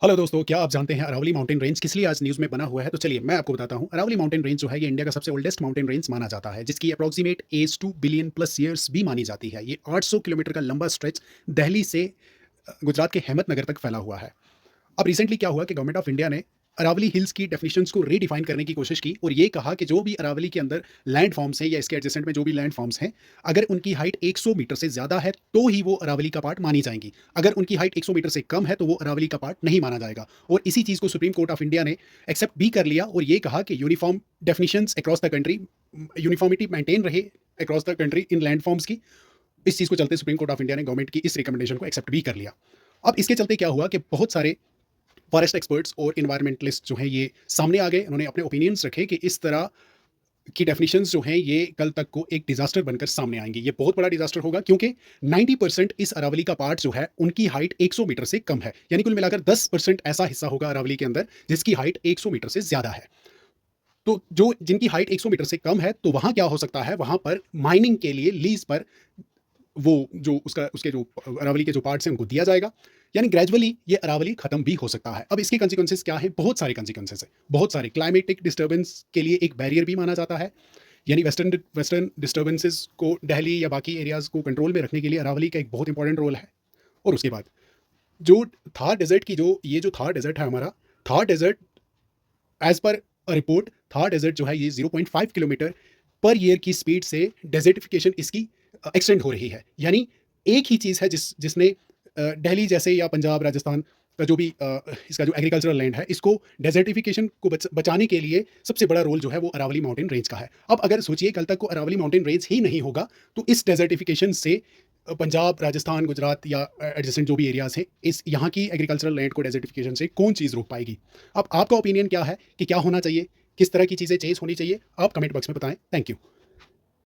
Hello दोस्तों, क्या आप जानते हैं अरावली माउंटेन रेंज किस लिए आज न्यूज़ में बना हुआ है? तो चलिए मैं आपको बताता हूँ। अरावली माउंटेन रेंज जो है ये इंडिया का सबसे ओल्डेस्ट माउंटेन रेंज माना जाता है, जिसकी approximate age 2 billion plus years भी मानी जाती है। ये 800 किलोमीटर का लंबा स्ट्रेच दिल्ली से गुजरात के अहमदनगर तक फैला हुआ है। अब रिसेंटली क्या हुआ कि गवर्नमेंट ऑफ इंडिया ने अरावली हिल्स की डेफिनेशंस को रीडिफाइन करने की कोशिश की और ये कहा कि जो भी अरावली के अंदर लैंड फॉर्म्स हैं या इसके एडजेसेंट में जो भी लैंड फॉर्म्स हैं, अगर उनकी हाइट 100 मीटर से ज़्यादा है तो ही वो अरावली का पार्ट मानी जाएंगी। अगर उनकी हाइट 100 मीटर से कम है तो वो अरावली का पार्ट नहीं माना जाएगा। और इसी चीज़ को सुप्रीम कोर्ट ऑफ इंडिया ने एक्सेप्ट भी कर लिया और ये कहा कि uniform definitions across the country, uniformity maintain रहे across the country in land forms की। इस चीज़ को चलते सुप्रीम कोर्ट ऑफ इंडिया ने गवर्नमेंट की इस रिकमेंडेशन को एक्सेप्ट भी कर लिया। अब इसके चलते क्या हुआ कि बहुत सारे फॉरेस्ट एक्सपर्ट्स और इन्वायरमेंटलिस्ट जो हैं ये सामने आ गए। उन्होंने अपने ओपिनियंस रखे कि इस तरह की डेफिनेशंस जो हैं ये कल तक को एक डिजास्टर बनकर सामने आएंगी। ये बहुत बड़ा डिजास्टर होगा क्योंकि 90% इस अरावली का पार्ट जो है उनकी हाइट 100 मीटर से कम है। यानी कुल मिलाकर 10% ऐसा हिस्सा होगा अरावली के अंदर जिसकी हाइट 100 मीटर से ज्यादा है। तो जो जिनकी हाइट 100 मीटर से कम है तो वहां क्या हो सकता है, वहां पर माइनिंग के लिए लीज पर वो जो उसका उसके जो अरावली के जो पार्ट्स हैं उनको दिया जाएगा। यानी ग्रेजुअली ये अरावली खत्म भी हो सकता है। अब इसके कंसिक्वेंसेस क्या है? बहुत सारे कंसिक्वेंसेस है, बहुत सारे। क्लाइमेटिक डिस्टर्बेंस के लिए एक बैरियर भी माना जाता है। यानी वेस्टर्न डिस्टर्बेंसेस को दिल्ली या बाकी एरियाज को कंट्रोल में रखने के लिए अरावली का एक बहुत इंपॉर्टेंट रोल है। और उसके बाद जो थार डेजर्ट की जो ये जो थार डेजर्ट है हमारा, Thar desert as per report, Thar desert जो है ये 0.5 किलोमीटर पर ईयर की स्पीड से डेजर्टिफिकेशन इसकी एक्सटेंड हो रही है। यानी एक ही चीज़ है जिसने दिल्ली जैसे या पंजाब राजस्थान का जो भी इसका जो एग्रीकल्चरल लैंड है इसको डेजर्टिफिकेशन को बचाने के लिए सबसे बड़ा रोल जो है वो अरावली माउंटेन रेंज का है। अब अगर सोचिए कल तक को अरावली माउंटेन रेंज ही नहीं होगा तो इस डेजर्टिफिकेशन से पंजाब राजस्थान गुजरात या एडजेसेंट जो भी एरियाज हैं इस यहाँ की एग्रीकल्चरल लैंड को डेजर्टिफिकेशन से कौन चीज़ रोक पाएगी? अब आपका ओपिनियन क्या है कि क्या होना चाहिए, किस तरह की चीज़ें चेंज होनी चाहिए? आप कमेंट बॉक्स में बताएं। Thank you.